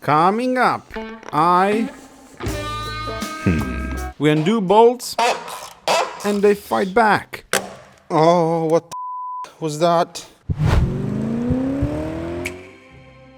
Coming up, we undo bolts, and they fight back. Oh, what the was that?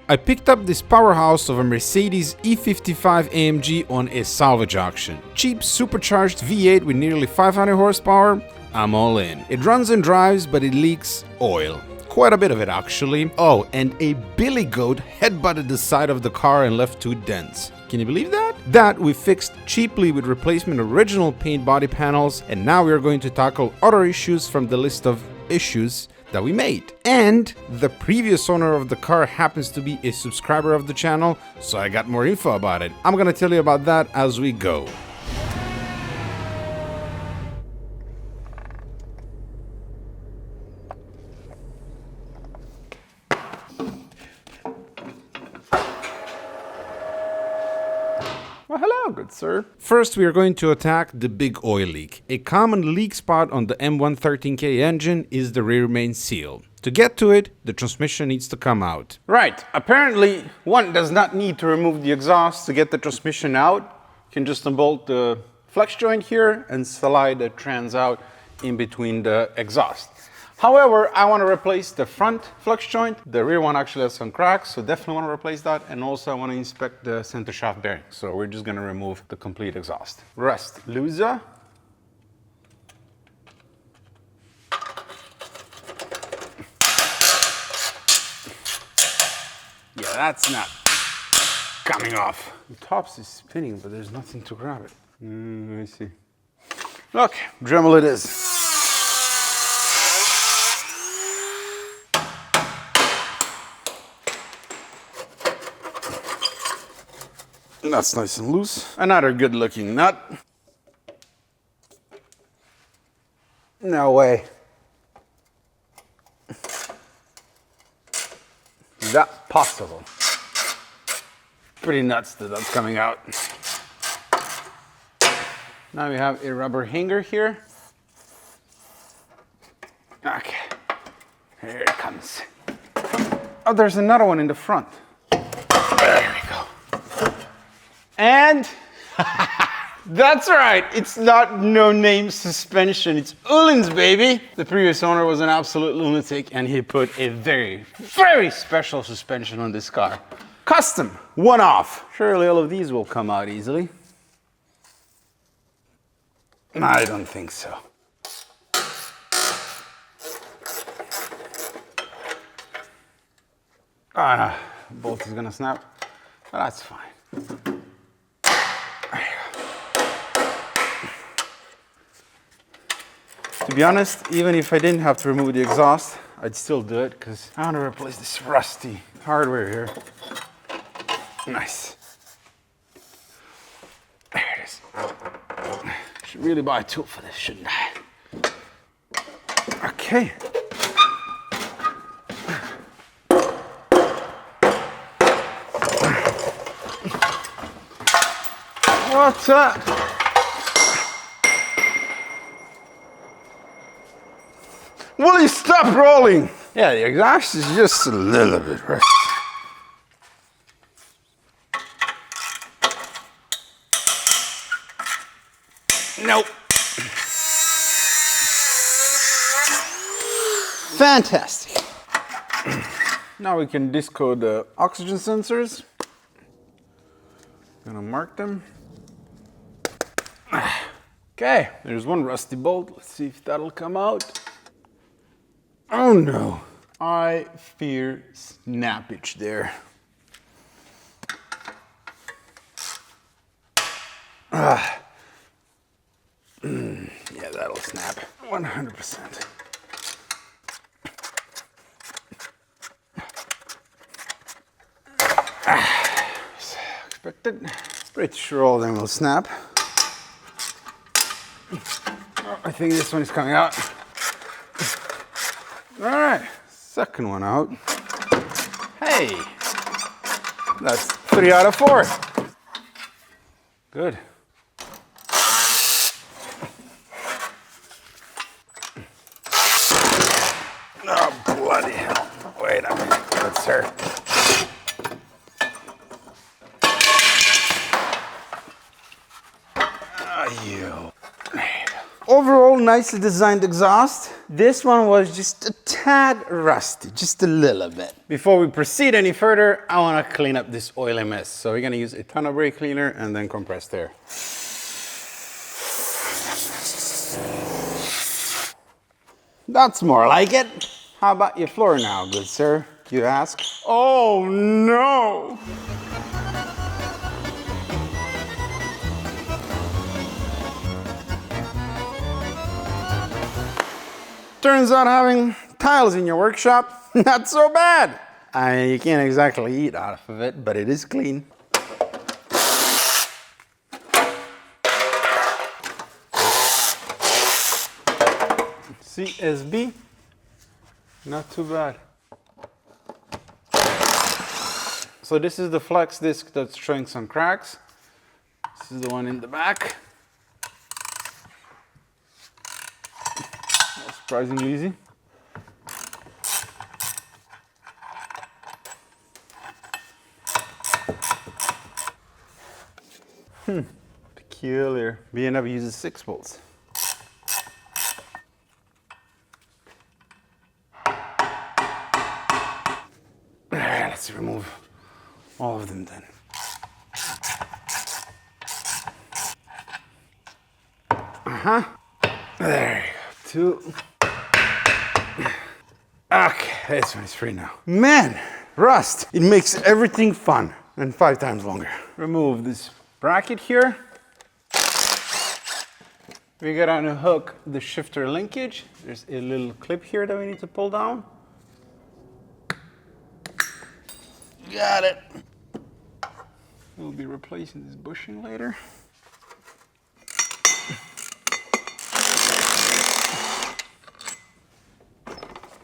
I picked up this powerhouse of a Mercedes E55 AMG on a salvage auction. Cheap supercharged V8 with nearly 500 horsepower, I'm all in. It runs and drives, but it leaks oil. Quite a bit of it actually. Oh, and a billy goat headbutted the side of the car and left 2 dents. Can you believe that? That we fixed cheaply with replacement original paint body panels, and now we are going to tackle other issues from the list of issues that we made. And the previous owner of the car happens to be a subscriber of the channel, so I got more info about it. I'm gonna tell you about that as we go. Well, hello, good sir. First, we are going to attack the big oil leak. A common leak spot on the M113K engine is the rear main seal. To get to it, the transmission needs to come out. Right, apparently one does not need to remove the exhaust to get the transmission out. You can just unbolt the flex joint here and slide the trans out in between the exhaust. However, I want to replace the front flex joint. The rear one actually has some cracks, so definitely want to replace that. And also I want to inspect the center shaft bearing. So we're just going to remove the complete exhaust. Rust loser. Yeah, that's not coming off. The tops is spinning, but there's nothing to grab it. Let me see. Look, Dremel it is. That's nice and loose. Another good looking nut. No way. Is that possible? Pretty nuts that that's coming out. Now we have a rubber hanger here. Okay, here it comes. Oh, there's another one in the front. There we go. And that's right, it's not no-name suspension, it's Uhlin's, baby. The previous owner was an absolute lunatic and he put a very, very special suspension on this car. Custom, one-off. Surely all of these will come out easily. I don't think so. Bolt is gonna snap, but that's fine. To be honest, even if I didn't have to remove the exhaust, I'd still do it because I want to replace this rusty hardware here. Nice. There it is. Should really buy a tool for this, shouldn't I? Okay. What's that? Will you stop rolling? Yeah, the exhaust is just a little bit rusty. Nope. Fantastic. Now we can discode the oxygen sensors. Gonna mark them. Okay, there's one rusty bolt. Let's see if that'll come out. Oh no, I fear snappage there. Yeah, that'll snap 100%. Expected. Pretty sure all of them will snap. Oh, I think this one is coming out. All right, second one out. Hey, that's 3 out of 4. Good. Oh, bloody hell. Wait a minute, good sir. you. Overall, nicely designed exhaust. This one was just a tad rusty, just a little bit. Before we proceed any further, I want to clean up this oily mess. So we're going to use a ton of brake cleaner and then compressed air. That's more like it. How about your floor now, good sir? You ask. Oh no! Turns out having tiles in your workshop, not so bad. You can't exactly eat out of it, but it is clean. CSB, not too bad. So this is the flex disc that's showing some cracks. This is the one in the back. Surprisingly easy. Peculiar. B&W uses 6 bolts. Let's remove all of them then. There you go. 2. Okay, this one is free now. Man, rust. It makes everything fun and 5 times longer. Remove this bracket here. We gotta unhook the shifter linkage. There's a little clip here that we need to pull down. Got it. We'll be replacing this bushing later.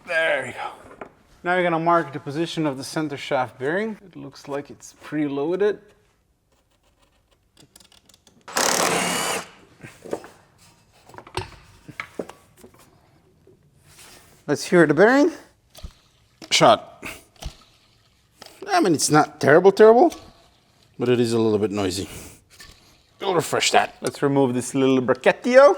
There you go. Now we're gonna mark the position of the center shaft bearing. It looks like it's preloaded. Let's hear the bearing. Shot. I mean, it's not terrible, but it is a little bit noisy. We'll refresh that. Let's remove this little bracketio.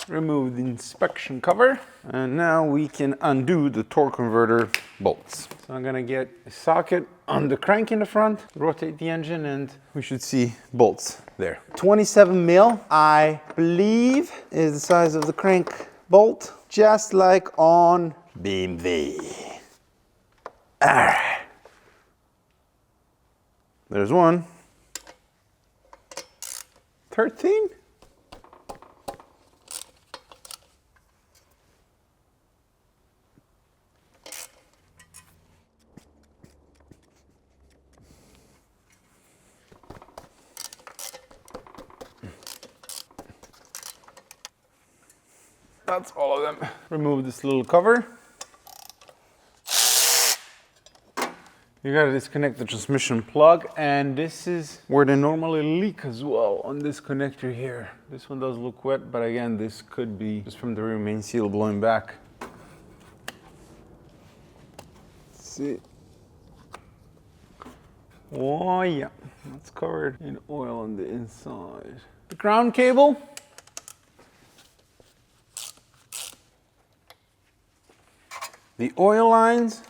Remove the inspection cover. And now we can undo the torque converter bolts. So I'm gonna get a socket on the crank in the front, rotate the engine, and we should see bolts there. 27 mil, I believe, is the size of the crank bolt, just like on BMW. All right. There's one. 13? That's all of them. Remove this little cover. You gotta disconnect the transmission plug, and this is where they normally leak as well, on this connector here. This one does look wet, but again, this could be just from the rear main seal blowing back. Let's see. Oh yeah, it's covered in oil on the inside. The ground cable. The oil lines.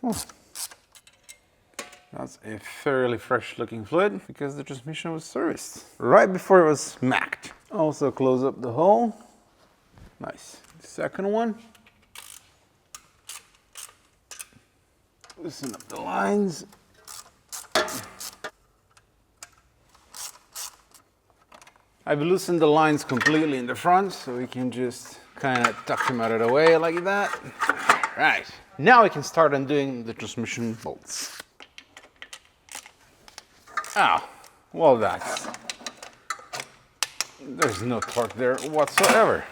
Oh. That's a fairly fresh looking fluid because the transmission was serviced right before it was smacked. Also close up the hole. Nice. Second one. Loosen up the lines. I've loosened the lines completely in the front, so we can just kind of tuck them out of the way like that. Right. Now we can start undoing the transmission bolts. Oh, well there's no torque there whatsoever.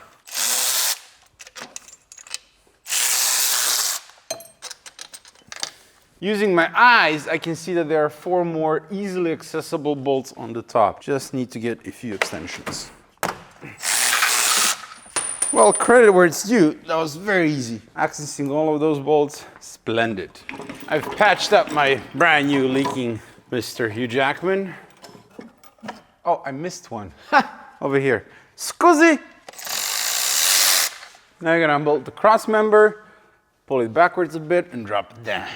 Using my eyes, I can see that there are 4 more easily accessible bolts on the top. Just need to get a few extensions. Well, credit where it's due, that was very easy. Accessing all of those bolts, splendid. I've patched up my brand new leaking Mr. Hugh Jackman. Oh, I missed one. Over here. Scusi! Now you're gonna unbolt the cross member, pull it backwards a bit, and drop it down.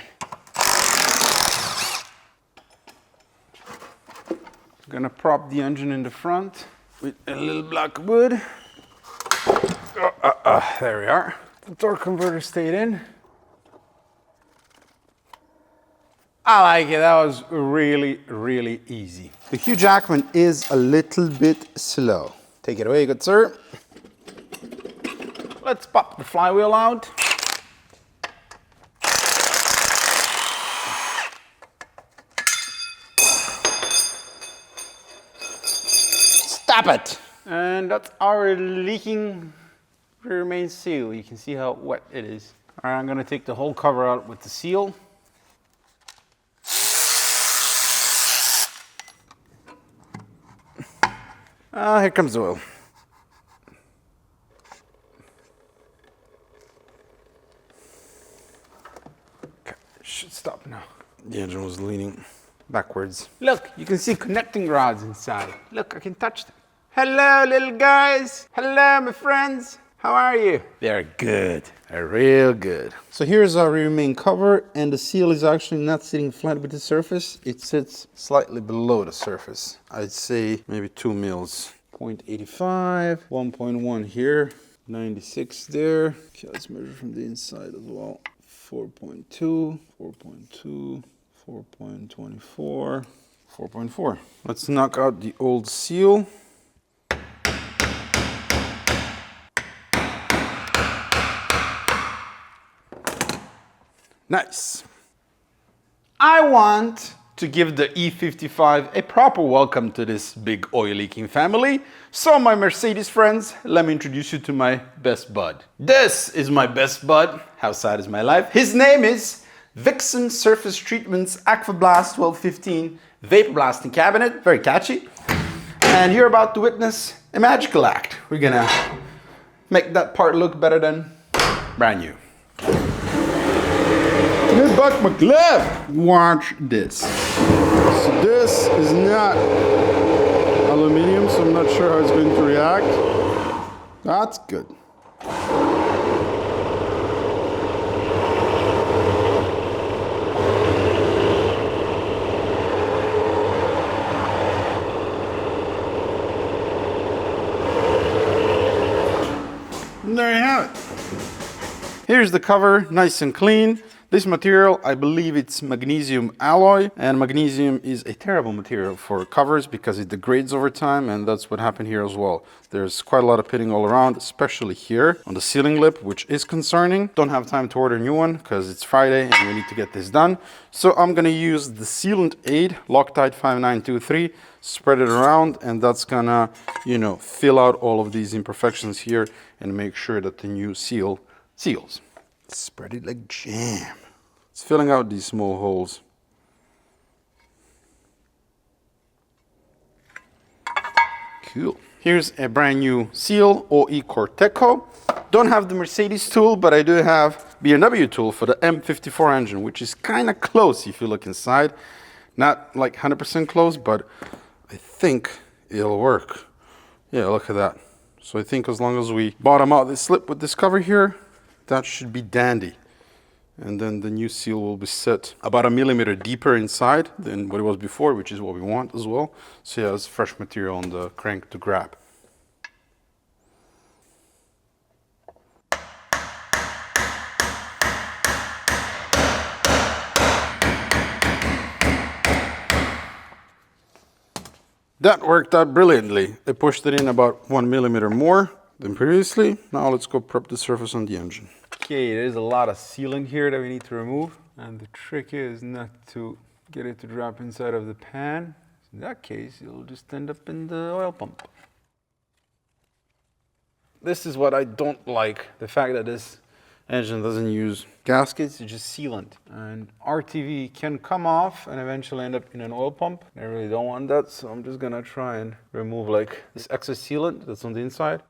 Gonna prop the engine in the front with a little block of wood. There we are. The torque converter stayed in. I like it. That was really, really easy. The Hugh Jackman is a little bit slow. Take it away, good sir. Let's pop the flywheel out. Stop it! And that's our leaking rear main seal. You can see how wet it is. All right, I'm gonna take the whole cover out with the seal. Here comes the oil. Okay, should stop now. The engine was leaning backwards. Look, you can see connecting rods inside. Look, I can touch them. Hello, little guys. Hello, my friends. How are you? They're good. They're real good. So here's our rear main cover, and the seal is actually not sitting flat with the surface. It sits slightly below the surface. I'd say maybe 2 mils. 0.85, 1.1 here, 96 there. Okay, let's measure from the inside as well. 4.2, 4.2, 4.24, 4.4. Let's knock out the old seal. Nice. I want to give the E55 a proper welcome to this big oil leaking family. So my Mercedes friends, let me introduce you to my best bud. This is my best bud. How sad is my life? His name is Vixen Surface Treatments Aquablast 1215 Vapor Blasting Cabinet. Very catchy. And you're about to witness a magical act. We're gonna make that part look better than brand new. Get back my glove! Watch this. So this is not aluminum, so I'm not sure how it's going to react. That's good. And there you have it. Here's the cover, nice and clean. This material, I believe it's magnesium alloy, and magnesium is a terrible material for covers because it degrades over time, and that's what happened here as well. There's quite a lot of pitting all around, especially here on the sealing lip, which is concerning. Don't have time to order a new one because it's Friday and we need to get this done. So I'm gonna use the sealant aid, Loctite 5923, spread it around, and that's gonna, fill out all of these imperfections here and make sure that the new seal seals. Spread it like jam. It's filling out these small holes. Cool. Here's a brand new seal, OE Corteco. Don't have the Mercedes tool, but I do have BMW tool for the M54 engine, which is kind of close if you look inside. Not like 100% close, but I think it'll work. Yeah, look at that. So I think as long as we bottom out this slip with this cover here, that should be dandy. And then the new seal will be set about 1 millimeter deeper inside than what it was before, which is what we want as well. So yeah, it's fresh material on the crank to grab. That worked out brilliantly. I pushed it in about 1 millimeter more than previously. Now let's go prep the surface on the engine. Okay, there's a lot of sealing here that we need to remove. And the trick is not to get it to drop inside of the pan. In that case, it'll just end up in the oil pump. This is what I don't like. The fact that this engine doesn't use gaskets, it's just sealant. And RTV can come off and eventually end up in an oil pump. I really don't want that, so I'm just gonna try and remove like this excess sealant that's on the inside.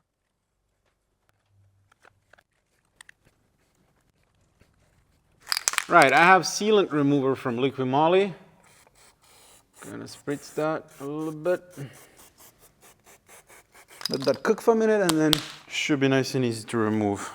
Right, I have sealant remover from Liqui Moly. Gonna spritz that a little bit. Let that cook for a minute and then should be nice and easy to remove.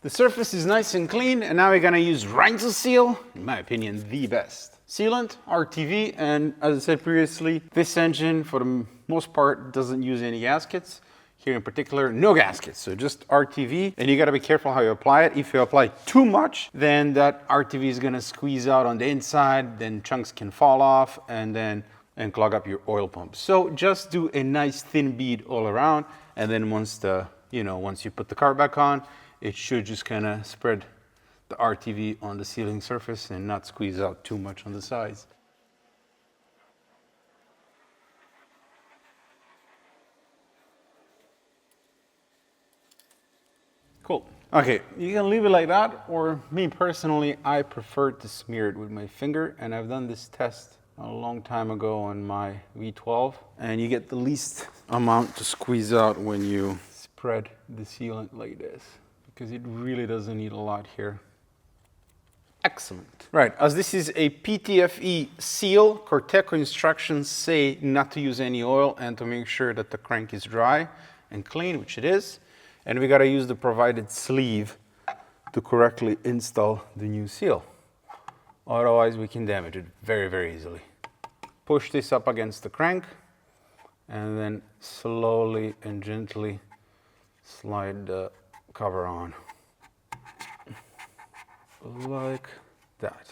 The surface is nice and clean, and now we're gonna use Reinstalling, in my opinion, the best sealant, RTV, and as I said previously, this engine, for the most part, doesn't use any gaskets. Here in particular, no gaskets, so just RTV, and you gotta be careful how you apply it. If you apply too much, then that RTV is gonna squeeze out on the inside, then chunks can fall off, and clog up your oil pump. So just do a nice thin bead all around, and then once you put the car back on, it should just kind of spread the RTV on the sealing surface and not squeeze out too much on the sides. Cool. Okay, you can leave it like that, or me personally, I prefer to smear it with my finger, and I've done this test a long time ago on my V12, and you get the least amount to squeeze out when you spread the sealant like this, because it really doesn't need a lot here. Excellent. Right, as this is a PTFE seal, Corteco instructions say not to use any oil and to make sure that the crank is dry and clean, which it is. And we gotta use the provided sleeve to correctly install the new seal. Otherwise, we can damage it very, very easily. Push this up against the crank and then slowly and gently slide the cover on. Like that.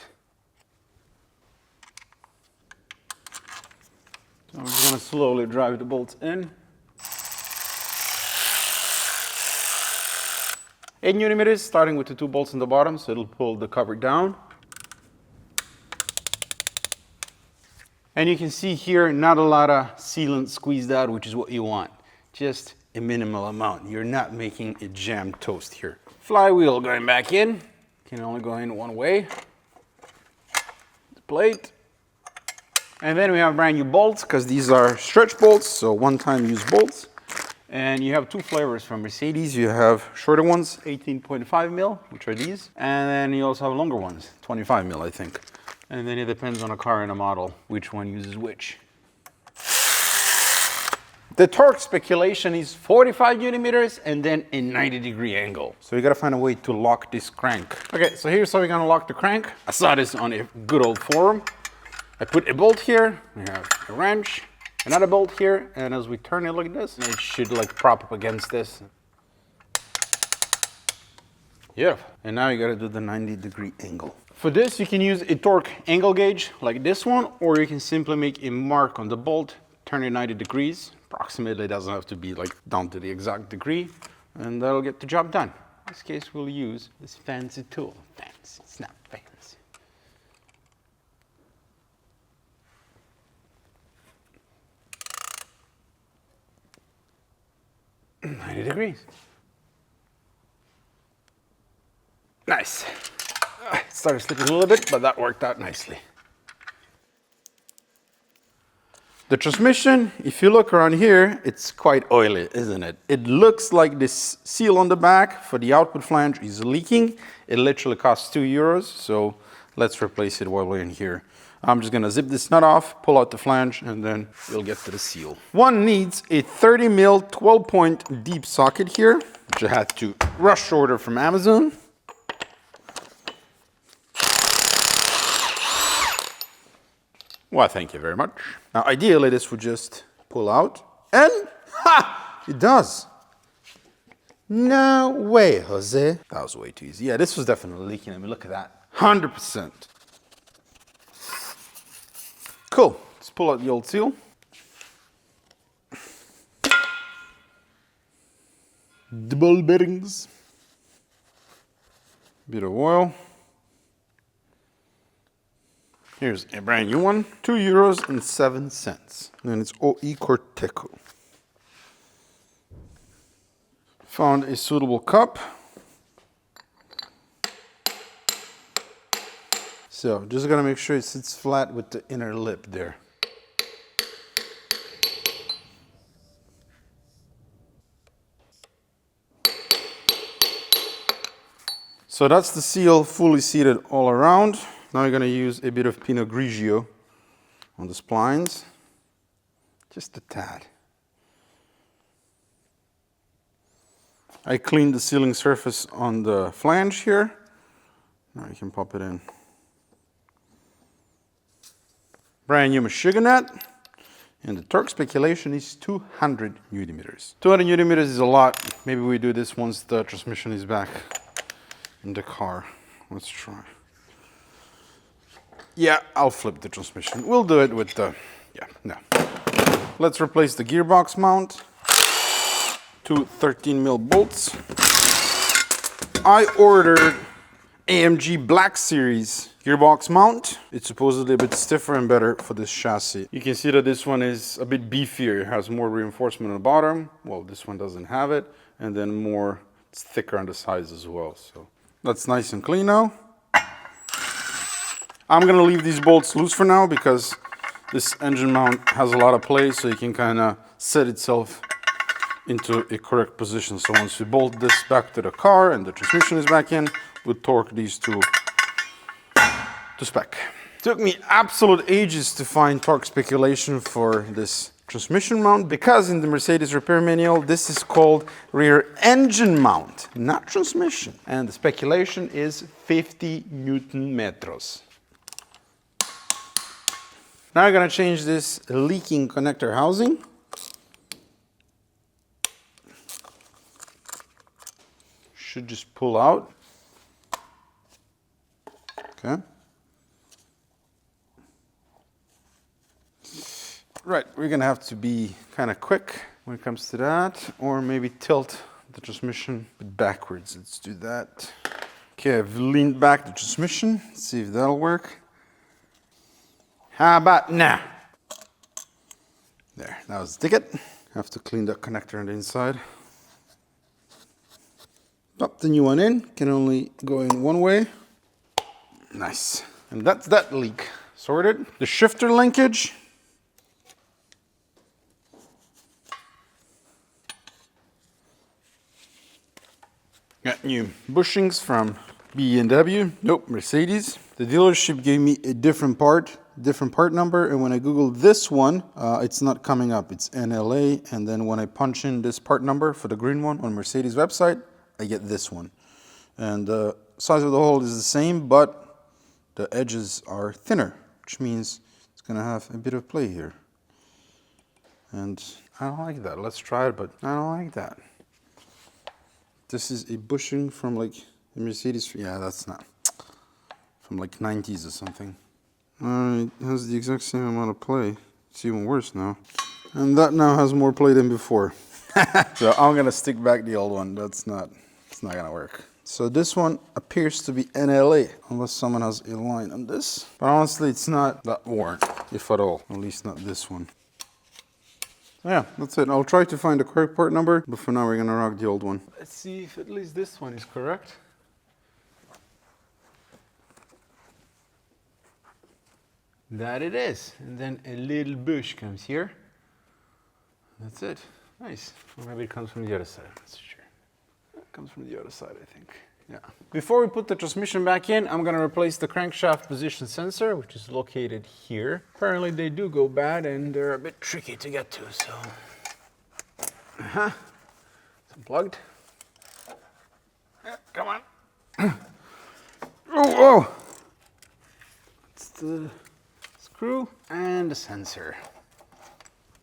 So I'm just gonna slowly drive the bolts in. 8 millimeters, starting with the 2 bolts on the bottom, so it'll pull the cover down. And you can see here, not a lot of sealant squeezed out, which is what you want. Just a minimal amount. You're not making a jam toast here. Flywheel going back in. Can only go in one way. The plate. And then we have brand new bolts, because these are stretch bolts, so one-time use bolts. And you have 2 flavors from Mercedes. You have shorter ones, 18.5 mil, which are these. And then you also have longer ones, 25 mil, I think. And then it depends on a car and a model, which one uses which. The torque speculation is 45 millimeters and then a 90-degree angle. So you gotta find a way to lock this crank. Okay, so here's how we're gonna lock the crank. I saw this on a good old forum. I put a bolt here, we have a wrench, another bolt here, and as we turn it like this, it should like prop up against this. Yeah, and now you gotta do the 90-degree angle. For this, you can use a torque angle gauge like this one, or you can simply make a mark on the bolt, turn it 90 degrees. Approximately, it doesn't have to be like down to the exact degree, and that'll get the job done. In this case, we'll use this fancy tool. Fancy, it's not fancy. 90 degrees. Nice. It started slipping a little bit, but that worked out nicely. The transmission, if you look around here, it's quite oily, isn't it? It looks like this seal on the back for the output flange is leaking. It literally costs €2, so let's replace it while we're in here. I'm just gonna zip this nut off, pull out the flange, and then we'll get to the seal. One needs a 30 mil 12-point deep socket here, which I had to rush order from Amazon. Well, thank you very much. Now, ideally, this would just pull out, and ha! It does. No way, Jose. That was way too easy. Yeah, this was definitely leaking. I mean, look at that. 100%. Cool. Let's pull out the old seal. The ball bearings. Bit of oil. Here's a brand new one, €2.07. And it's OE Corteco. Found a suitable cup. So just gotta make sure it sits flat with the inner lip there. So that's the seal fully seated all around. Now you're gonna use a bit of Pinot Grigio on the splines. Just a tad. I cleaned the sealing surface on the flange here. Now you can pop it in. Brand new machine nut. And the torque speculation is 200 Newton meters. 200 Newton meters is a lot. Maybe we do this once the transmission is back in the car. Let's try. Yeah, I'll flip the transmission. We'll do it with the, yeah, no. Let's replace the gearbox mount. Two 13mm bolts. I ordered AMG Black Series gearbox mount. It's supposedly a bit stiffer and better for this chassis. You can see that this one is a bit beefier. It has more reinforcement on the bottom. Well, this one doesn't have it. And then more, it's thicker on the sides as well. So that's nice and clean now. I'm gonna leave these bolts loose for now because this engine mount has a lot of play, so you can kind of set itself into a correct position. So once we bolt this back to the car and the transmission is back in, we'll torque these two to spec. Took me absolute ages to find torque speculation for this transmission mount because in the Mercedes repair manual this is called rear engine mount, not transmission. And the speculation is 50 Newton meters. Now I'm gonna change this leaking connector housing. Should just pull out. Okay. Right, we're gonna have to be kind of quick when it comes to that, or maybe tilt the transmission a bit backwards. Let's do that. Okay, I've leaned back the transmission. Let's see if that'll work. How about now? There, that was the ticket. Have to clean that connector on the inside. Pop the new one in, can only go in one way. Nice. And that's that leak sorted. The shifter linkage. Got new bushings from BMW, nope, Mercedes. The dealership gave me a different part number, and when I Googled this one, it's not coming up. It's NLA, and then when I punch in this part number for the green one on Mercedes website, I get this one. And the size of the hole is the same, but the edges are thinner, which means it's gonna have a bit of play here. And I don't like that. Let's try it, but I don't like that. This is a bushing from like the Mercedes, yeah, that's not, from like 90s or something. It has the exact same amount of play. It's even worse now. And that now has more play than before. So I'm gonna stick back the old one. It's not gonna work. So this one appears to be NLA, unless someone has a line on this. But honestly, it's not that worn, if at all. At least not this one. Yeah, that's it. I'll try to find the correct part number, but for now we're gonna rock the old one. Let's see if at least this one is correct. That it is. And then a little bush comes here. That's it. Nice. Or maybe it comes from the other side. That's sure. It comes from the other side, I think. Yeah. Before we put the transmission back in, I'm going to replace the crankshaft position sensor, which is located here. Apparently they do go bad and they're a bit tricky to get to, so. It's unplugged. Yeah, come on. Oh! It's the screw and the sensor.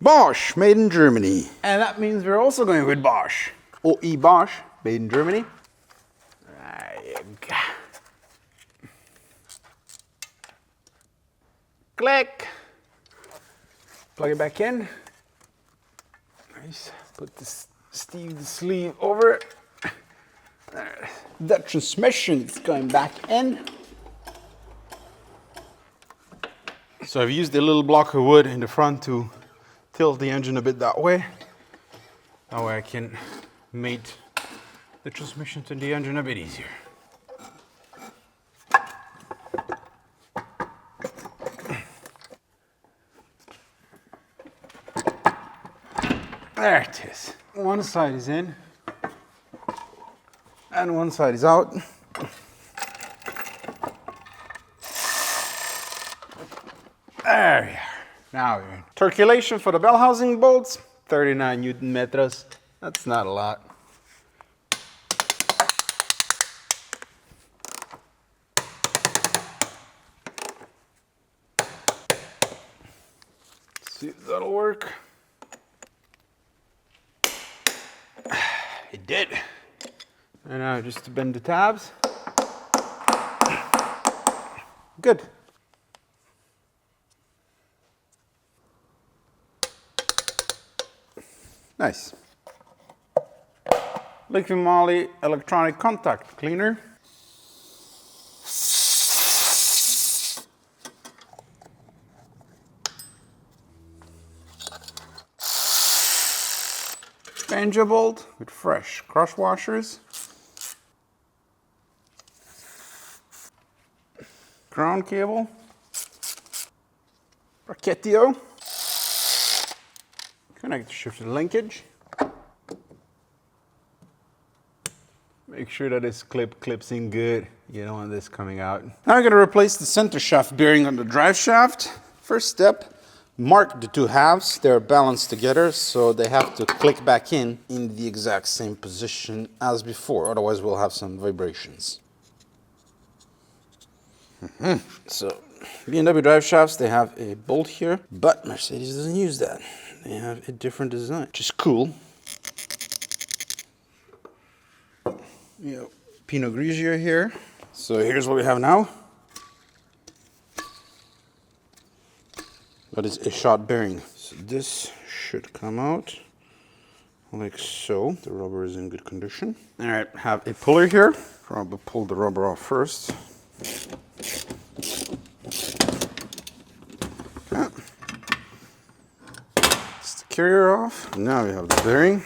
Bosch, made in Germany. And that means we're also going with Bosch. OE Bosch, made in Germany. There you go. Click. Plug it back in. Nice. Put the sleeve over it. There. That transmission is going back in. So I've used a little block of wood in the front to tilt the engine a bit that way. That way I can mate the transmission to the engine a bit easier. There it is. One side is in and one side is out. There we are. Now, circulation for the bell housing bolts, 39 Newton meters. That's not a lot. See if that'll work. It did. And now just to bend the tabs. Good. Nice. Liquid moly electronic contact cleaner. Banjo bolt with fresh crush washers. Ground cable. Bracketio. Connect shifted linkage. Make sure that this clip clips in good. You don't want this coming out. Now I'm going to replace the center shaft bearing on the drive shaft. First step, mark the two halves. They're balanced together, so they have to click back in the exact same position as before. Otherwise, we'll have some vibrations. So, BMW drive shafts, they have a bolt here, but Mercedes doesn't use that. They have a different design, which is cool. Pinot Grigio here. So here's what we have now. That is a shot bearing. So this should come out like so. The rubber is in good condition. All right, have a puller here. Probably pull the rubber off first. Okay. It's the carrier off. Now we have the bearing.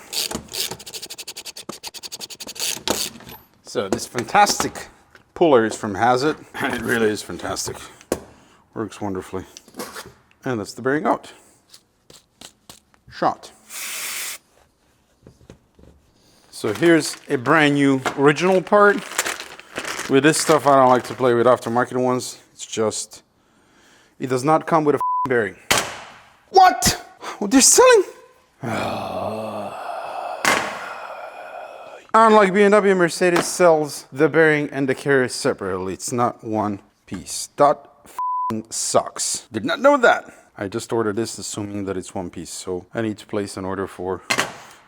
So this fantastic puller is from Hazard, and it really is fantastic. Works wonderfully. And that's the bearing out. Shot. So here's a brand new original part. With this stuff, I don't like to play with aftermarket ones. It's just, it does not come with a bearing. What? What they're selling? Unlike BMW, Mercedes sells the bearing and the carrier separately. It's not one piece. That sucks. Did not know that. I just ordered this assuming that it's one piece, so I need to place an order for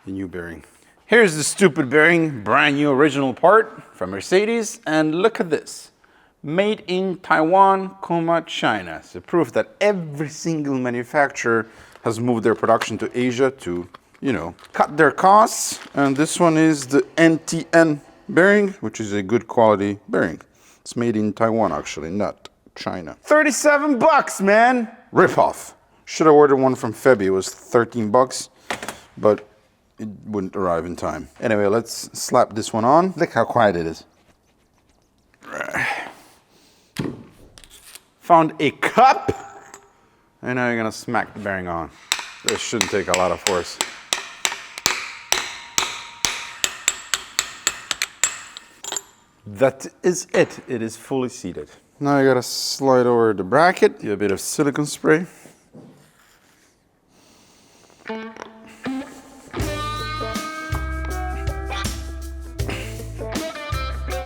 the new bearing. Here's the stupid bearing, brand new original part from Mercedes, and look at this. Made in Taiwan, China. So proof that every single manufacturer has moved their production to Asia to, you know, cut their costs. And this one is the NTN bearing, which is a good quality bearing. It's made in Taiwan, actually, not China. 37 bucks, man. Rip off. Should have ordered one from Febby. It was 13 bucks, but it wouldn't arrive in time. Anyway, let's slap this one on. Look how quiet it is. Found a cup. And now you're gonna smack the bearing on. This shouldn't take a lot of force. That is it. It is fully seated. Now you gotta slide over the bracket, do a bit of silicone spray. And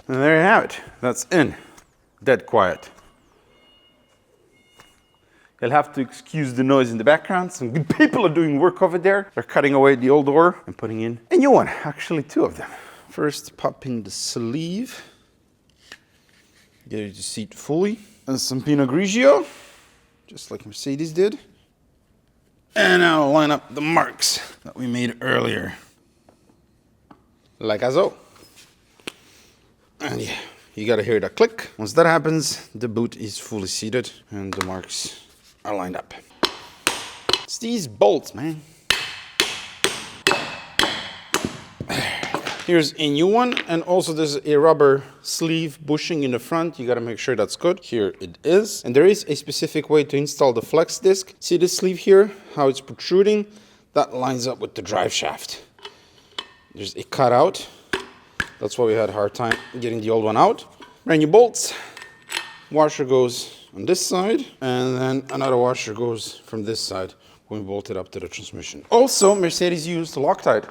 there you have it. That's in. Dead quiet. You'll have to excuse the noise in the background. Some good people are doing work over there. They're cutting away the old door and putting in a new one. Actually, two of them. First, pop in the sleeve. Get it to seat fully. And some Pinot Grigio, just like Mercedes did. And I'll line up the marks that we made earlier. Like so. And yeah, you gotta hear that click. Once that happens, the boot is fully seated and the marks are lined up. It's these bolts, man. Here's a new one, and also there's a rubber sleeve bushing in the front. You gotta make sure that's good. Here it is. And there is a specific way to install the flex disc. See this sleeve here, how it's protruding? That lines up with the drive shaft. There's a cutout. That's why we had a hard time getting the old one out. Brand new bolts. Washer goes on this side, and then another washer goes from this side when we bolt it up to the transmission. Also, Mercedes used Loctite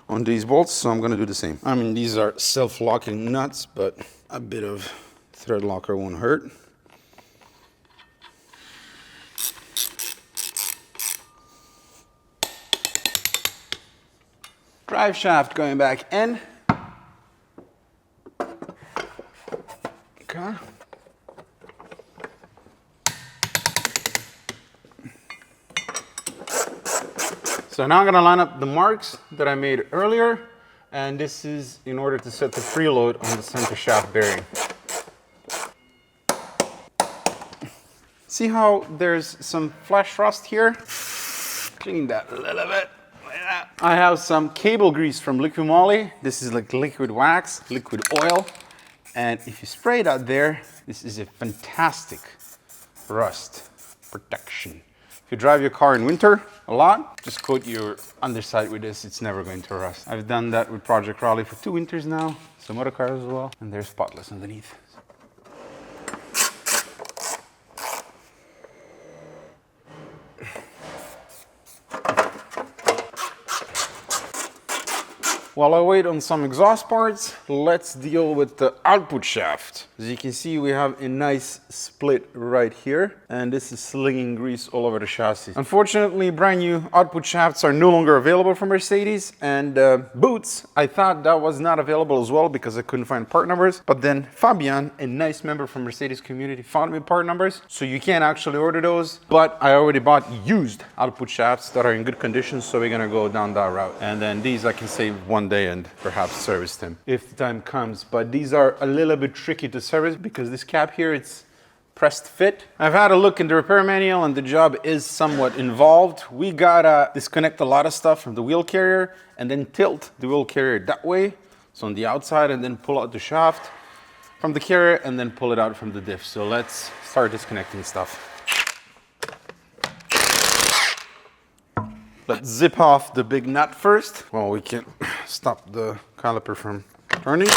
on these bolts, so I'm gonna do the same. I mean, these are self-locking nuts, but a bit of thread locker won't hurt. Drive shaft going back in. Okay. So now I'm gonna line up the marks that I made earlier, and this is in order to set the preload on the center shaft bearing. See how there's some flash rust here? Clean that a little bit. I have some cable grease from Liqui Moly. This is like liquid wax, liquid oil. And if you spray that there, this is a fantastic rust protection. If you drive your car in winter a lot, just coat your underside with this. It's never going to rust. I've done that with Project Raleigh for 2 winters now, some other cars as well, and they're spotless underneath. While I wait on some exhaust parts, let's deal with the output shaft. As you can see, we have a nice split right here, and this is slinging grease all over the chassis. Unfortunately, brand new output shafts are no longer available from Mercedes, and boots, I thought that was not available as well because I couldn't find part numbers, but then Fabian, a nice member from Mercedes community, found me part numbers, so you can actually order those, but I already bought used output shafts that are in good condition, so we're gonna go down that route. And then these I can save one day and perhaps service them if the time comes, but these are a little bit tricky to service because this cap here, it's pressed fit. I've had a look in the repair manual and the job is somewhat involved. We gotta disconnect a lot of stuff from the wheel carrier and then tilt the wheel carrier that way, so on the outside, and then pull out the shaft from the carrier and then pull it out from the diff. So let's start disconnecting stuff. Let's zip off the big nut first. Well, we can stop the caliper from turning.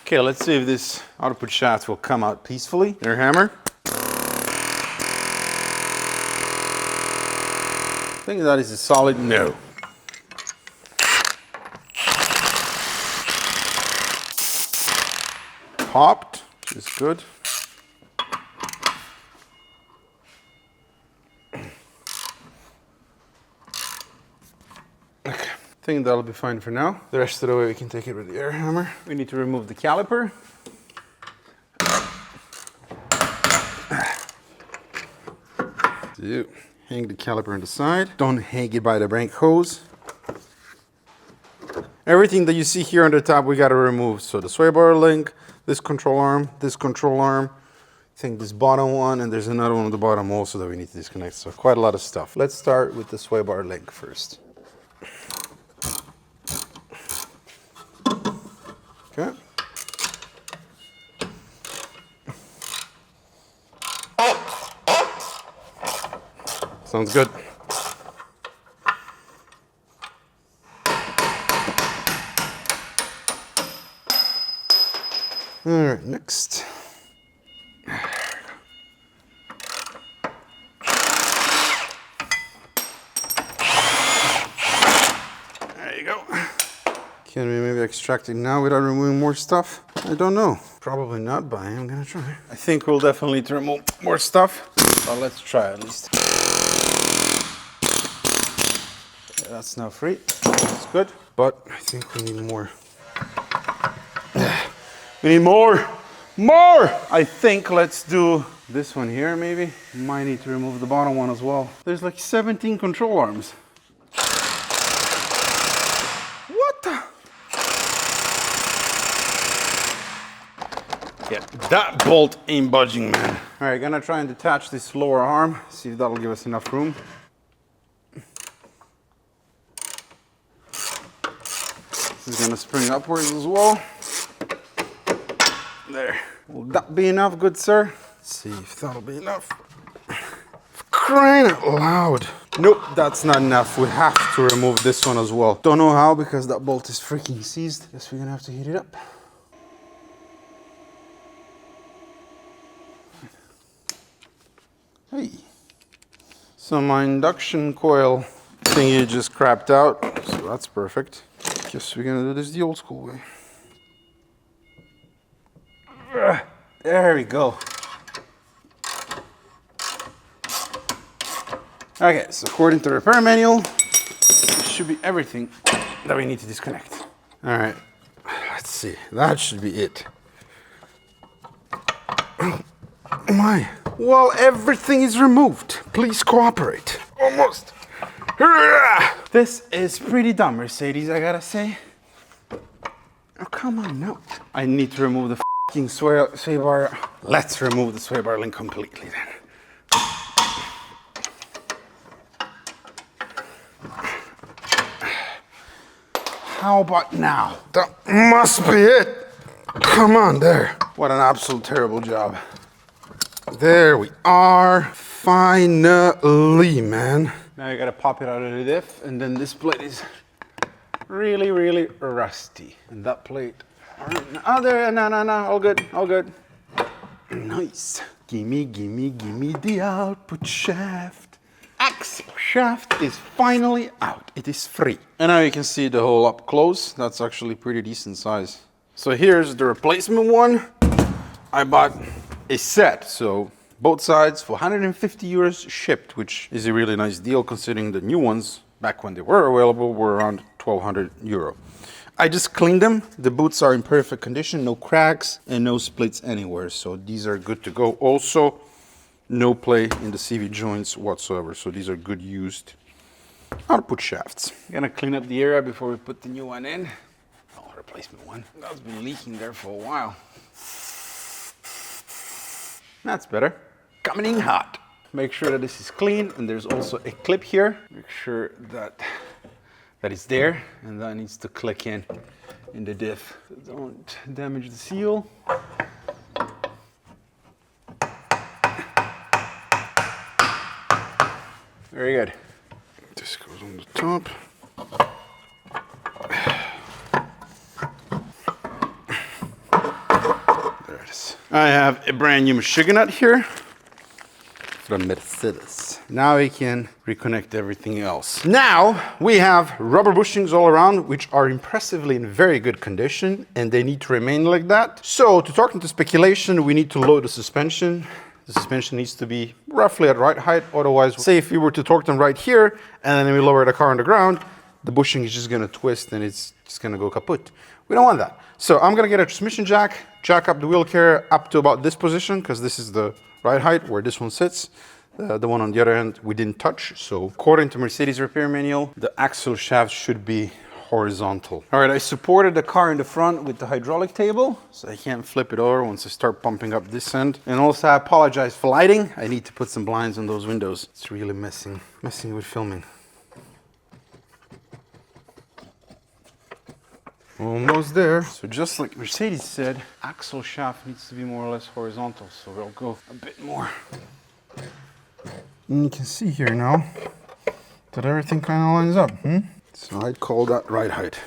Okay, let's see if this output shaft will come out peacefully. There, hammer. I think that is a solid no. Popped, which is good. I think that'll be fine for now. The rest of the way we can take it with the air hammer. We need to remove the caliper. So, hang the caliper on the side. Don't hang it by the brake hose. Everything that you see here on the top, we gotta remove. So the sway bar link, this control arm, I think this bottom one, and there's another one on the bottom also that we need to disconnect. So quite a lot of stuff. Let's start with the sway bar link first. Okay. Sounds good. All right, next. There you go. Can we maybe extract it now without removing more stuff? I don't know. Probably not, but I am gonna try. I think we'll definitely need to remove more stuff, but let's try at least. Okay, that's now free. That's good, but I think we need more. We need more! More! I think let's do this one here maybe. Might need to remove the bottom one as well. There's like 17 control arms. What the? Yeah, that bolt ain't budging, man. All right, gonna try and detach this lower arm, see if that'll give us enough room. This is gonna spring upwards as well. There. Will that be enough, good sir? Let's see if that'll be enough. Crying out loud. Nope, that's not enough. We have to remove this one as well. Don't know how because that bolt is freaking seized. Guess we're gonna have to heat it up. Hey. So my induction coil thingy just crapped out, so that's perfect. Guess we're gonna do this the old school way. There we go. Okay, so according to the repair manual, this should be everything that we need to disconnect. All right, let's see. That should be it. Oh my. Well, everything is removed. Please cooperate. Almost. This is pretty dumb, Mercedes, I gotta say. Oh, come on, no. I need to remove the f***ing sway bar. Let's remove the sway bar link completely then. How about now? That must be it. Come on, there. What an absolute terrible job. There we are. Finally, man. Now you gotta pop it out of the diff, and then this plate is really, really rusty. And that plate, oh, there, no, all good, all good. Nice. Gimme the output shaft. Axle shaft is finally out. It is free. And now you can see the hole up close. That's actually pretty decent size. So here's the replacement one. I bought a set, so both sides for 150 euros shipped, which is a really nice deal considering the new ones, back when they were available, were around 1200 euro. I just cleaned them. The boots are in perfect condition, no cracks and no splits anywhere. So these are good to go. Also, no play in the CV joints whatsoever. So these are good used output shafts. Gonna clean up the area before we put the new one in. Oh, replacement one. That's been leaking there for a while. That's better. Coming in hot. Make sure that this is clean, and there's also a clip here. Make sure that it's there, and that needs to click in the diff. So don't damage the seal. Very good. This goes on the top. There it is. I have a brand new machine nut here from Mercedes. Now we can reconnect everything else. Now we have rubber bushings all around, which are impressively in very good condition, and they need to remain like that. So to talk into speculation, we need to load the suspension. The suspension needs to be roughly at right height. Otherwise, say if we were to torque them right here and then we lower the car on the ground, the bushing is just gonna twist and it's just gonna go kaput. We don't want that. So I'm gonna get a transmission jack up the wheel carrier up to about this position, because this is the right height where this one sits. The one on the other end we didn't touch. So according to Mercedes repair manual, the axle shaft should be horizontal. All right, I supported the car in the front with the hydraulic table, so I can't flip it over once I start pumping up this end. And also I apologize for lighting. I need to put some blinds on those windows. It's really messing with filming. Almost there. So just like Mercedes said, axle shaft needs to be more or less horizontal. So we'll go a bit more. And you can see here now that everything kind of lines up. So I'd call that right height.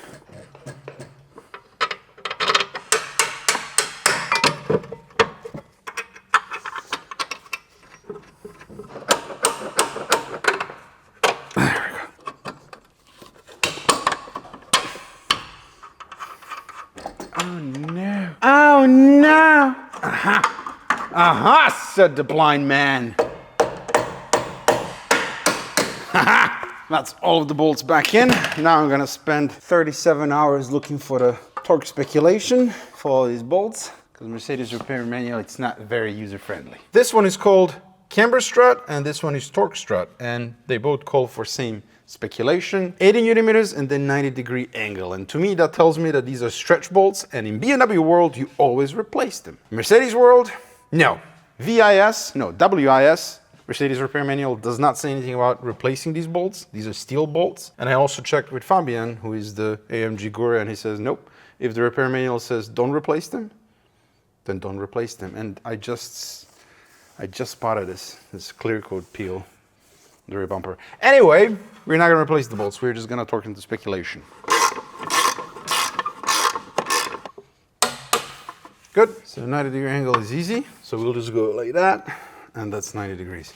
There we go. Oh no. Oh no! Aha! Aha! Said the blind man. That's all of the bolts back in. Now I'm gonna spend 37 hours looking for the torque speculation for all these bolts, because Mercedes repair manual, it's not very user-friendly. This one is called camber strut and this one is torque strut, and they both call for same speculation, 80 newton-meters and then 90-degree angle. And to me that tells me that these are stretch bolts, and in BMW world you always replace them. Mercedes world, no. VIS, no, WIS, Mercedes repair manual does not say anything about replacing these bolts. These are steel bolts. And I also checked with Fabian, who is the AMG guru, and he says, nope, if the repair manual says don't replace them, then don't replace them. And I just spotted this clear coat peel, the rear bumper. Anyway, we're not gonna replace the bolts. We're just gonna torque into speculation. Good, so 90-degree angle is easy. So we'll just go like that. And that's 90 degrees.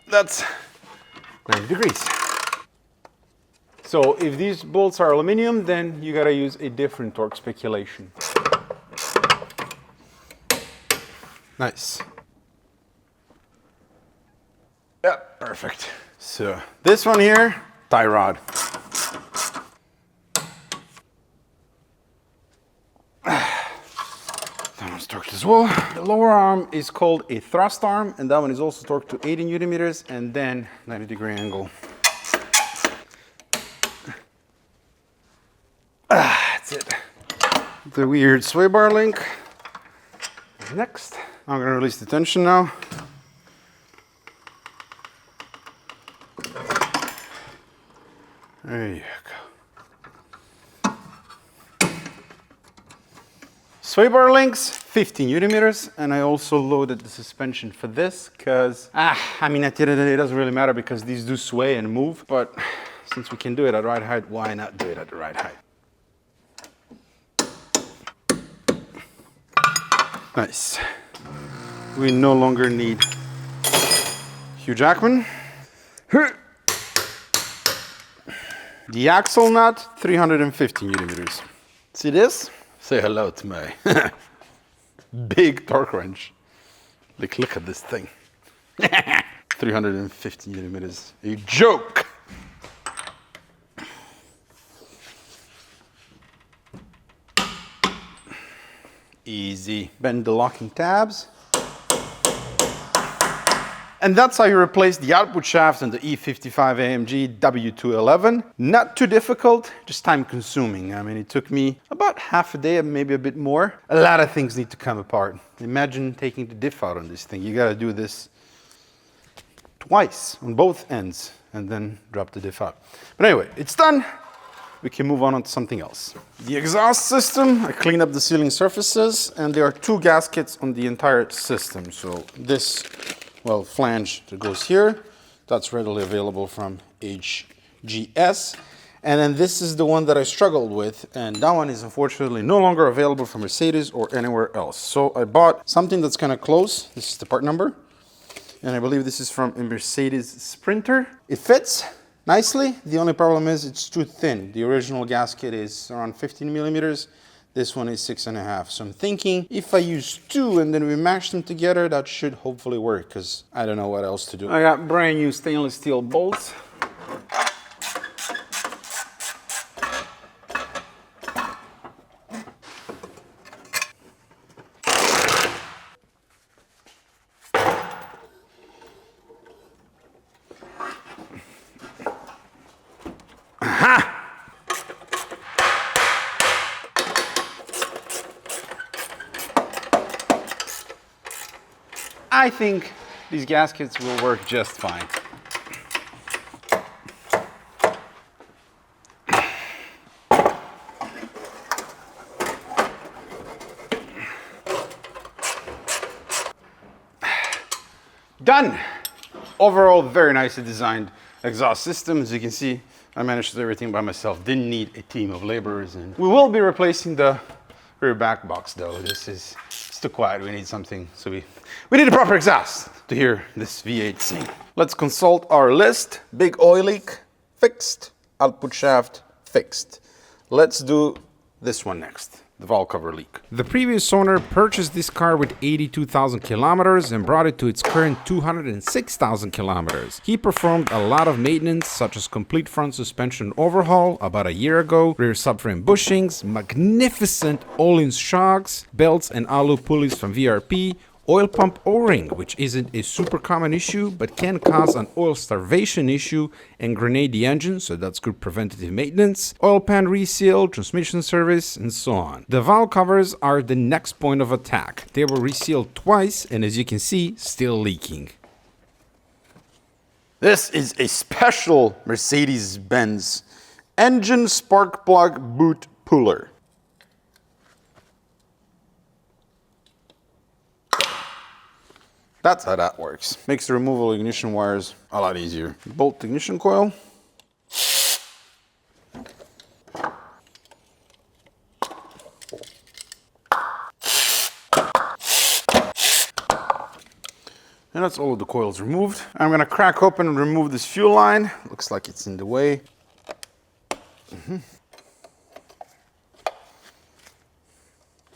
That's 90 degrees. So if these bolts are aluminum, then you gotta use a different torque speculation. Nice. Yeah, perfect. So this one here, tie rod. That one's torqued as well. The lower arm is called a thrust arm, and that one is also torqued to 80 Newton meters and then 90-degree angle. That's it. The weird sway bar link. Next, I'm gonna release the tension now. There you go. Sway bar links, 50 Newton meters, and I also loaded the suspension for this because, I mean, at the end of the day, it doesn't really matter because these do sway and move, but since we can do it at the right height, why not do it at the right height? Nice. We no longer need Hugh Jackman. The axle nut, 350 Newton meters. See this? Say hello to my big torque wrench. Like, look at this thing. 350 Newton meters. A joke. Easy. Bend the locking tabs. And that's how you replace the output shaft on the E55 AMG W211. Not too difficult, just time consuming. I mean, it took me about half a day, maybe a bit more. A lot of things need to come apart. Imagine taking the diff out on this thing. You gotta do this twice on both ends and then drop the diff out. But anyway, it's done. We can move on to something else. The exhaust system, I cleaned up the sealing surfaces, and there are two gaskets on the entire system. So this, well, flange that goes here, that's readily available from HGS. And then this is the one that I struggled with, and that one is unfortunately no longer available from Mercedes or anywhere else. So I bought something that's kind of close. This is the part number, and I believe this is from a Mercedes Sprinter. It fits nicely. The only problem is it's too thin. The original gasket is around 15 millimeters. This one is 6.5. So I'm thinking if I use two and then we mash them together, that should hopefully work, because I don't know what else to do. I got brand new stainless steel bolts. I think these gaskets will work just fine. Done! Overall, very nicely designed exhaust system. As you can see, I managed to do everything by myself. Didn't need a team of laborers. And we will be replacing the rear back box though. This is, it's too quiet. We need something, so we need a proper exhaust to hear this V8 sing. Let's consult our list. Big oil leak, fixed. Output shaft, fixed. Let's do this one next. The valve cover leak. The previous owner purchased this car with 82,000 kilometers and brought it to its current 206,000 kilometers. He performed a lot of maintenance, such as complete front suspension overhaul about a year ago, rear subframe bushings, magnificent all-in shocks, belts and alu pulleys from VRP, oil pump O-ring, which isn't a super common issue, but can cause an oil starvation issue and grenade the engine, so that's good preventative maintenance, oil pan reseal, transmission service, and so on. The valve covers are the next point of attack. They were resealed twice, and as you can see, still leaking. This is a special Mercedes-Benz engine spark plug boot puller. That's how that works. Makes the removal of ignition wires a lot easier. Bolt the ignition coil. And that's all of the coils removed. I'm gonna crack open and remove this fuel line. Looks like it's in the way.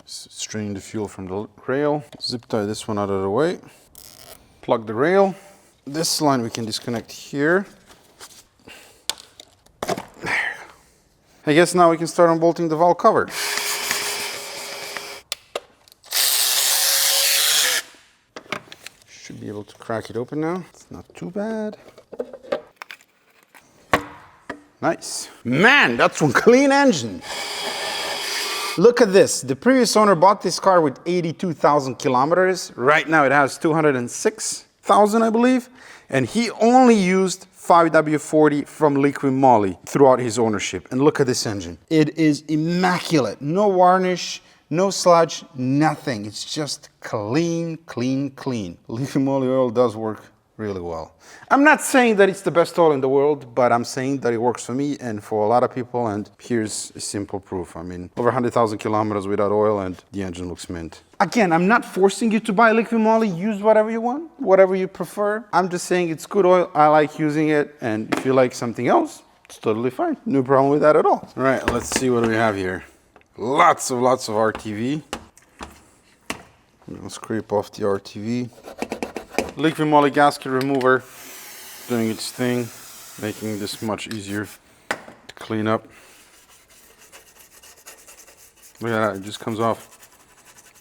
Strain the fuel from the rail. Zip tie this one out of the way. Plug the rail. This line we can disconnect here. There. I guess now we can start unbolting the valve cover. Should be able to crack it open now. It's not too bad. Nice. Man, that's one clean engine. Look at this. The previous owner bought this car with 82,000 kilometers. Right now it has 206,000, I believe. And he only used 5W40 from Liqui Moly throughout his ownership. And look at this engine. It is immaculate. No varnish, no sludge, nothing. It's just clean, clean, clean. Liqui Moly oil does work really well. I'm not saying that it's the best oil in the world, but I'm saying that it works for me and for a lot of people, and here's a simple proof. I mean, over 100,000 kilometers without oil and the engine looks mint. Again, I'm not forcing you to buy Liqui Moly. Use whatever you want, whatever you prefer. I'm just saying it's good oil. I like using it, and if you like something else, it's totally fine. No problem with that at all. All right, let's see what we have here. Lots of RTV. I'm gonna scrape off the RTV. Liqui Moly gasket remover doing its thing, making this much easier to clean up. Look at that, it just comes off.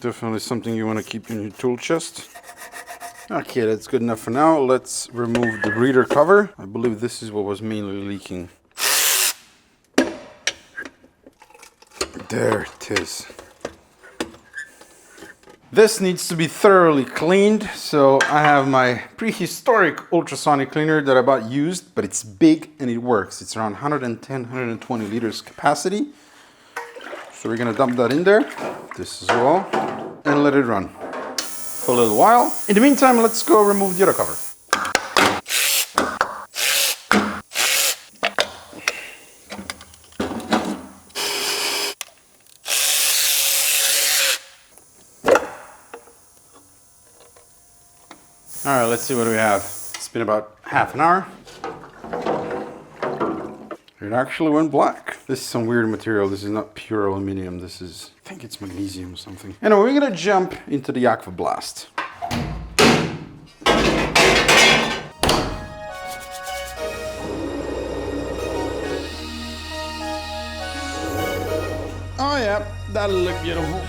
Definitely something you want to keep in your tool chest. Okay, that's good enough for now. Let's remove the breather cover. I believe this is what was mainly leaking. There it is. This needs to be thoroughly cleaned, so I have my prehistoric ultrasonic cleaner that I bought used, but it's big and it works. It's around 110, 120 liters capacity. So we're gonna dump that in there, this as well, and let it run for a little while. In the meantime, let's go remove the other cover. All right, let's see what we have. It's been about half an hour. It actually went black. This is some weird material. This is not pure aluminum. This is, I think it's magnesium or something. Anyway, we're gonna jump into the Aqua Blast. Oh yeah, that'll look beautiful.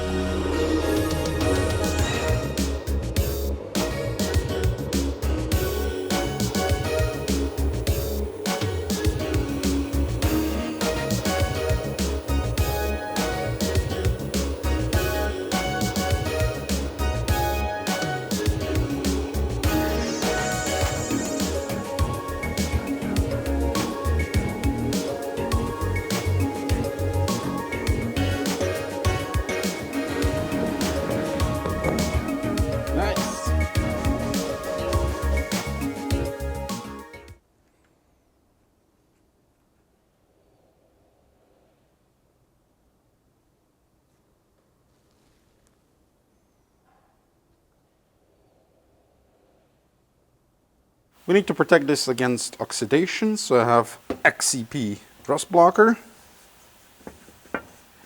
We need to protect this against oxidation, so I have XCP rust blocker.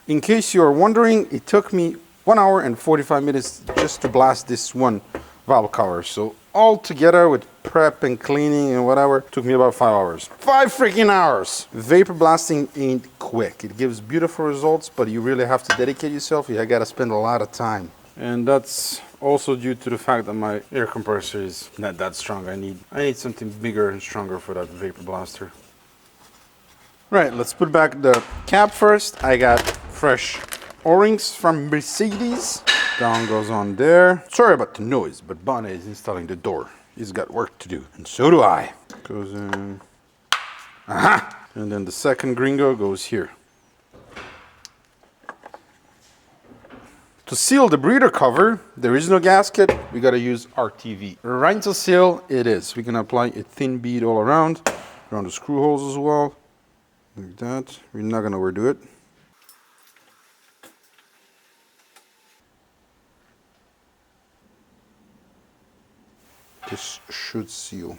In case you are wondering, it took me 1 hour and 45 minutes just to blast this one valve cover. So all together with prep and cleaning and whatever, took me about 5 hours. 5 freaking hours! Vapor blasting ain't quick. It gives beautiful results, but you really have to dedicate yourself. You gotta spend a lot of time. And that's also due to the fact that my air compressor is not that strong. I need something bigger and stronger for that vapor blaster. Right, let's put back the cap first. I got fresh O-rings from Mercedes. Down goes on there. Sorry about the noise, but Bonnet is installing the door. He's got work to do, and so do I. Goes in. Aha! And then the second gringo goes here. To seal the breather cover, there is no gasket. We gotta use RTV. Rental seal it is. We can apply a thin bead all around the screw holes as well. Like that. We're not gonna overdo it. This should seal.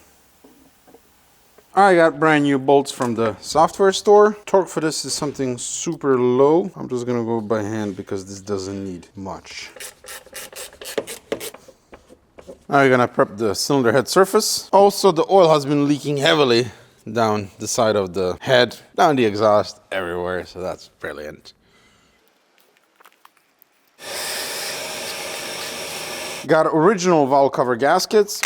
I got brand new bolts from the software store. Torque for this is something super low. I'm just gonna go by hand because this doesn't need much. Now you're gonna prep the cylinder head surface. Also, the oil has been leaking heavily down the side of the head, down the exhaust, everywhere, so that's brilliant. Got original valve cover gaskets.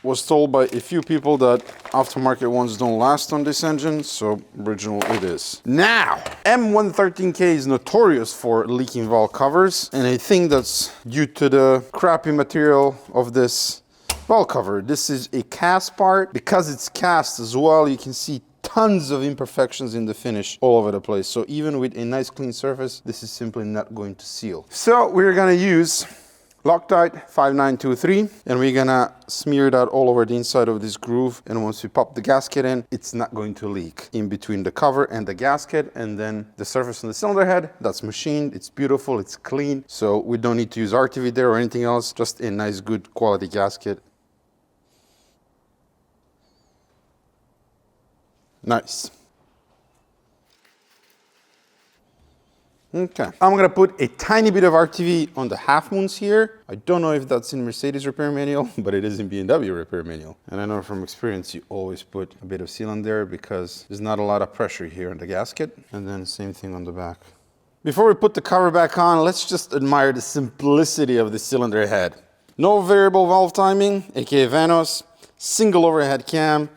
Was told by a few people that aftermarket ones don't last on this engine, so original it is. Now, M113K is notorious for leaking valve covers, and I think that's due to the crappy material of this valve cover. This is a cast part. Because it's cast as well, you can see tons of imperfections in the finish all over the place. So even with a nice clean surface, this is simply not going to seal. So we're gonna use Loctite 5923, and we're gonna smear that all over the inside of this groove, and once we pop the gasket in, it's not going to leak in between the cover and the gasket. And then the surface on the cylinder head, that's machined, it's beautiful, it's clean, so we don't need to use RTV there or anything else, just a nice good quality gasket. Nice. Okay, I'm gonna put a tiny bit of RTV on the half moons here. I don't know if that's in Mercedes repair manual, but it is in BMW repair manual. And I know from experience, you always put a bit of sealant there because there's not a lot of pressure here in the gasket. And then same thing on the back. Before we put the cover back on, let's just admire the simplicity of the cylinder head. No variable valve timing, aka Vanos, single overhead cam.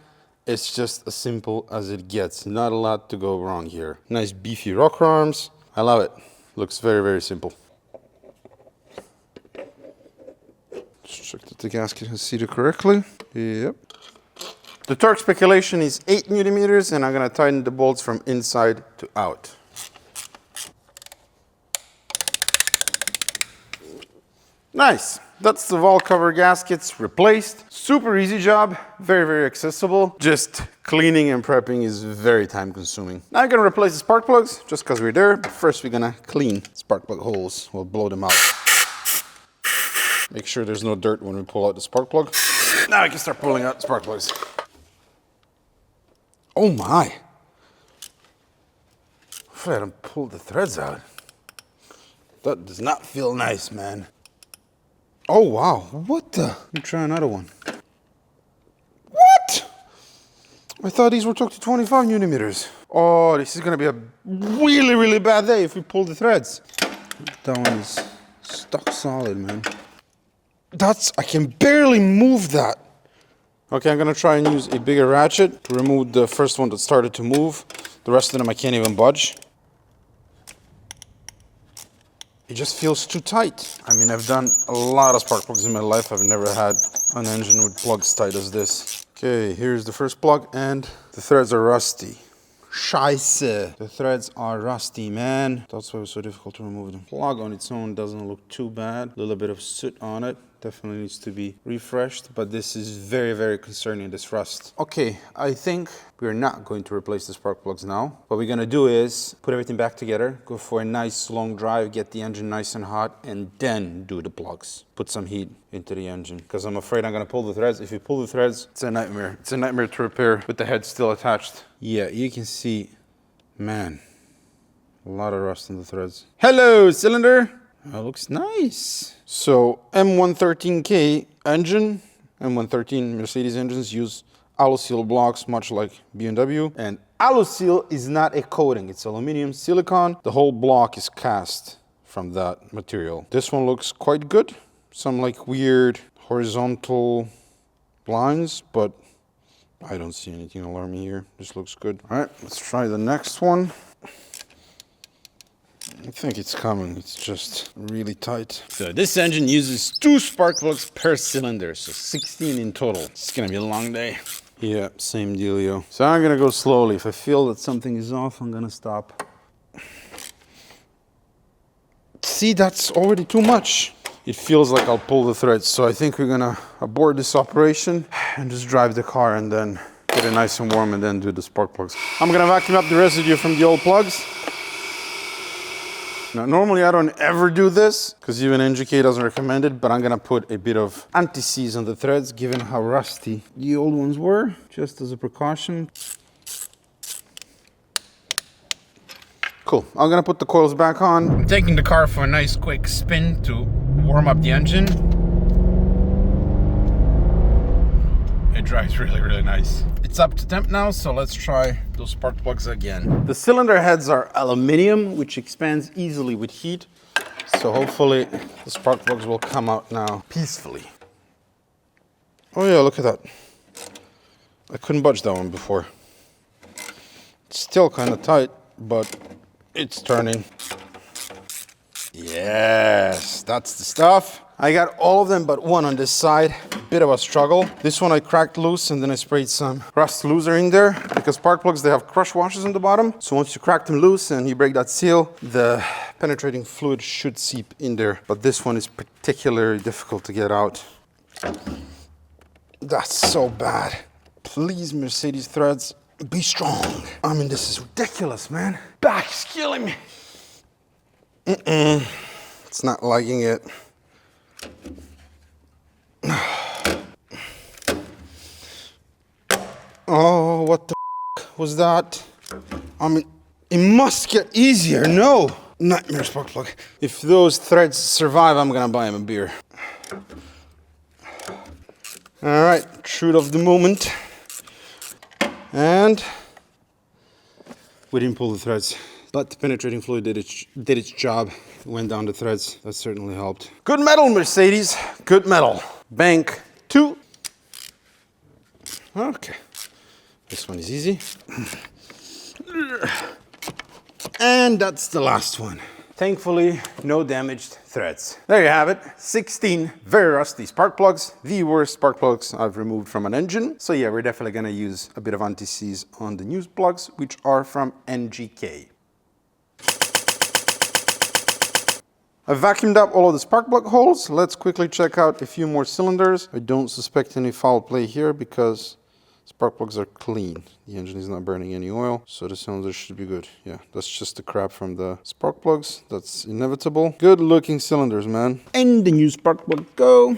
It's just as simple as it gets. Not a lot to go wrong here. Nice beefy rocker arms. I love it. Looks very, very simple. Just check that the gasket has seated correctly. Yep. The torque speculation is 8 millimeters, and I'm gonna tighten the bolts from inside to out. Nice. That's the valve cover gaskets replaced. Super easy job, very, very accessible. Just cleaning and prepping is very time consuming. Now I'm gonna replace the spark plugs just because we're there. But first we're gonna clean spark plug holes. We'll blow them out. Make sure there's no dirt when we pull out the spark plug. Now I can start pulling out the spark plugs. Oh my. Hopefully I don't pull the threads out. That does not feel nice, man. Oh wow, what the? Let me try another one. What? I thought these were took to 25 millimeters. Oh, this is gonna be a really, really bad day if we pull the threads. That one is stuck solid, man. I can barely move that. Okay, I'm gonna try and use a bigger ratchet to remove the first one that started to move. The rest of them I can't even budge. It just feels too tight. I mean, I've done a lot of spark plugs in my life. I've never had an engine with plugs tight as this. Okay, here's the first plug, and the threads are rusty. Scheiße. The threads are rusty, man. That's why it was so difficult to remove them. Plug on its own doesn't look too bad. A little bit of soot on it. Definitely needs to be refreshed, but this is very, very concerning, this rust. Okay, I think we're not going to replace the spark plugs now. What we're gonna do is put everything back together, go for a nice long drive, get the engine nice and hot, and then do the plugs. Put some heat into the engine, because I'm afraid I'm gonna pull the threads. If you pull the threads, it's a nightmare. It's a nightmare to repair with the head still attached. Yeah, you can see, man, a lot of rust in the threads. Hello, cylinder. That looks nice. So M113K engine, M113 Mercedes engines use AluSeal blocks, much like BMW. And AluSeal is not a coating, it's aluminum silicone. The whole block is cast from that material. This one looks quite good. Some like weird horizontal lines, but I don't see anything alarming here. This looks good. All right, let's try the next one. I think it's coming, it's just really tight. So this engine uses 2 spark plugs per cylinder, so 16 in total. It's gonna be a long day. Yeah, same dealio. So I'm gonna go slowly. If I feel that something is off, I'm gonna stop. See, that's already too much. It feels like I'll pull the threads, so I think we're gonna abort this operation and just drive the car and then get it nice and warm and then do the spark plugs. I'm gonna vacuum up the residue from the old plugs. Now, normally I don't ever do this because even NGK doesn't recommend it, but I'm gonna put a bit of anti-seize on the threads given how rusty the old ones were, just as a precaution. Cool, I'm gonna put the coils back on. I'm taking the car for a nice quick spin to warm up the engine. It drives really, really nice. It's up to temp now, so let's try those spark plugs again. The cylinder heads are aluminum, which expands easily with heat. So hopefully the spark plugs will come out now peacefully. Oh yeah, look at that. I couldn't budge that one before. It's still kind of tight, but it's turning. Yes, that's the stuff. I got all of them but one on this side. Bit of a struggle. This one I cracked loose and then I sprayed some rust loser in there because spark plugs, they have crush washers on the bottom. So once you crack them loose and you break that seal, the penetrating fluid should seep in there. But this one is particularly difficult to get out. That's so bad. Please, Mercedes threads, be strong. I mean, this is ridiculous, man. Back's killing me. It's not liking it. Oh, what the was that? I mean, it must get easier. No. Nightmare spark plug. If those threads survive, I'm gonna buy him a beer. All right, truth of the moment. And we didn't pull the threads, but the penetrating fluid did its job. It went down the threads. That certainly helped. Good metal, Mercedes. Good metal. Bank 2. Okay. This one is easy. And that's the last one. Thankfully, no damaged threads. There you have it. 16 very rusty spark plugs. The worst spark plugs I've removed from an engine. So yeah, we're definitely gonna use a bit of anti-seize on the new plugs, which are from NGK. I vacuumed up all of the spark plug holes. Let's quickly check out a few more cylinders. I don't suspect any foul play here because spark plugs are clean. The engine is not burning any oil, so the cylinders should be good. Yeah, that's just the crap from the spark plugs. That's inevitable. Good looking cylinders, man. And the new spark plug go.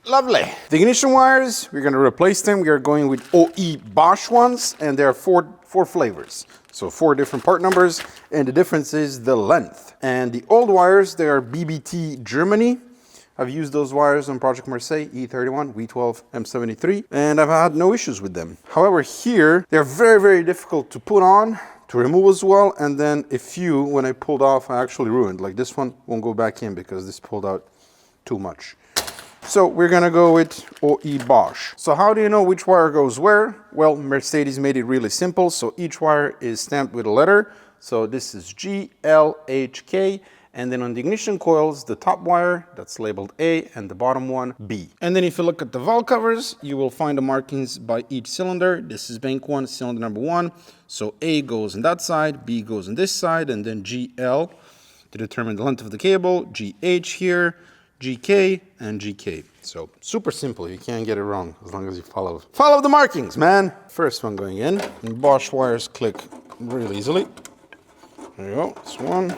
Lovely. The ignition wires, we're gonna replace them. We are going with OE Bosch ones, and there are four flavors. So 4 different part numbers, and the difference is the length. And the old wires, they are BBT Germany. I've used those wires on Project Marseille, E31, V12, M73, and I've had no issues with them. However, here, they're very, very difficult to put on, to remove as well, and then a few, when I pulled off, I actually ruined. Like this one won't go back in because this pulled out too much. So we're gonna go with OE Bosch. So how do you know which wire goes where? Well, Mercedes made it really simple. So each wire is stamped with a letter. So this is G, L, H, K. And then on the ignition coils, the top wire, that's labeled A, and the bottom one, B. And then if you look at the valve covers, you will find the markings by each cylinder. This is bank 1, cylinder number 1. So A goes on that side, B goes on this side, and then GL to determine the length of the cable, GH here, GK, and GK. So super simple, you can't get it wrong as long as you follow the markings, man. First one going in, and Bosch wires click real easily. There you go, this one.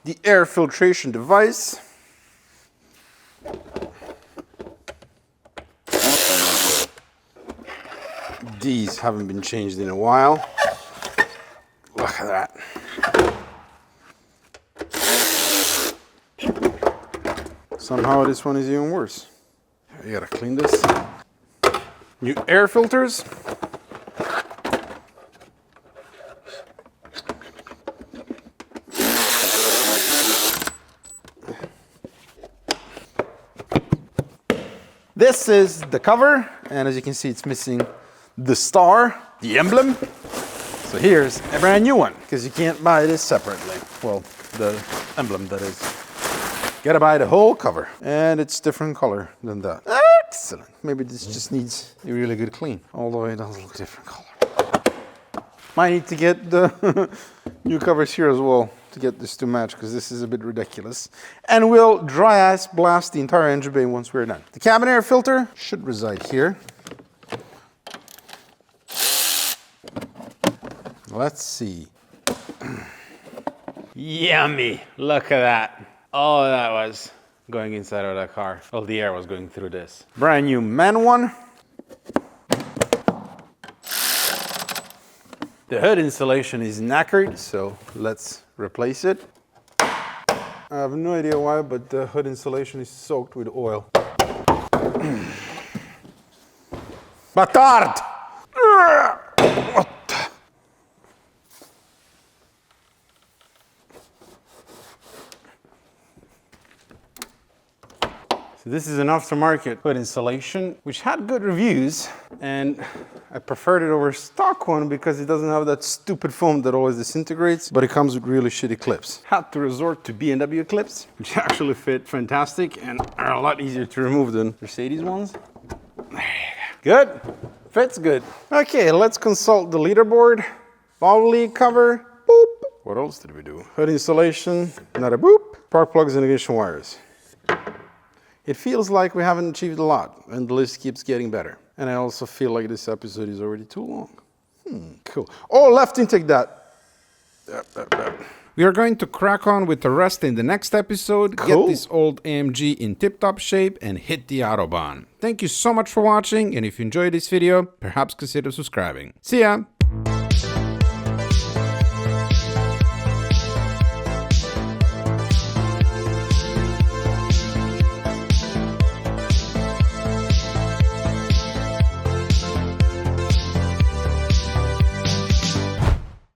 The air filtration device. These haven't been changed in a while. Look at that. Somehow this one is even worse. You gotta clean this. New air filters. This is the cover, and as you can see, it's missing the star, the emblem. So here's a brand new one, because you can't buy this separately. Well, the emblem, that is. Gotta buy the whole cover, and it's different color than that. Excellent. Maybe this just needs a really good clean, although it does look different color. Might need to get the new covers here as well to get this to match, because this is a bit ridiculous. And we'll dry ice blast the entire engine bay once we're done. The cabin air filter should reside here. Let's see. Yummy. Look at that. Oh, that was going inside of that car. All the air was going through this. Brand new man one. The hood insulation is knackered, so let's replace it. I have no idea why, but the hood insulation is soaked with oil. Batard! What? So this is an aftermarket hood insulation, which had good reviews, and I preferred it over stock one because it doesn't have that stupid foam that always disintegrates, but it comes with really shitty clips. Had to resort to B&W clips, which actually fit fantastic and are a lot easier to remove than Mercedes ones. There you go. Good. Fits good. Okay, let's consult the leaderboard. Valve leak cover. Boop. What else did we do? Hood insulation. Another boop. Spark plugs and ignition wires. It feels like we haven't achieved a lot, and the list keeps getting better. And I also feel like this episode is already too long. Cool. Oh, left intake that. We are going to crack on with the rest in the next episode, Cool. get this old AMG in tip-top shape, and hit the Autobahn. Thank you so much for watching, and if you enjoyed this video, perhaps consider subscribing. See ya!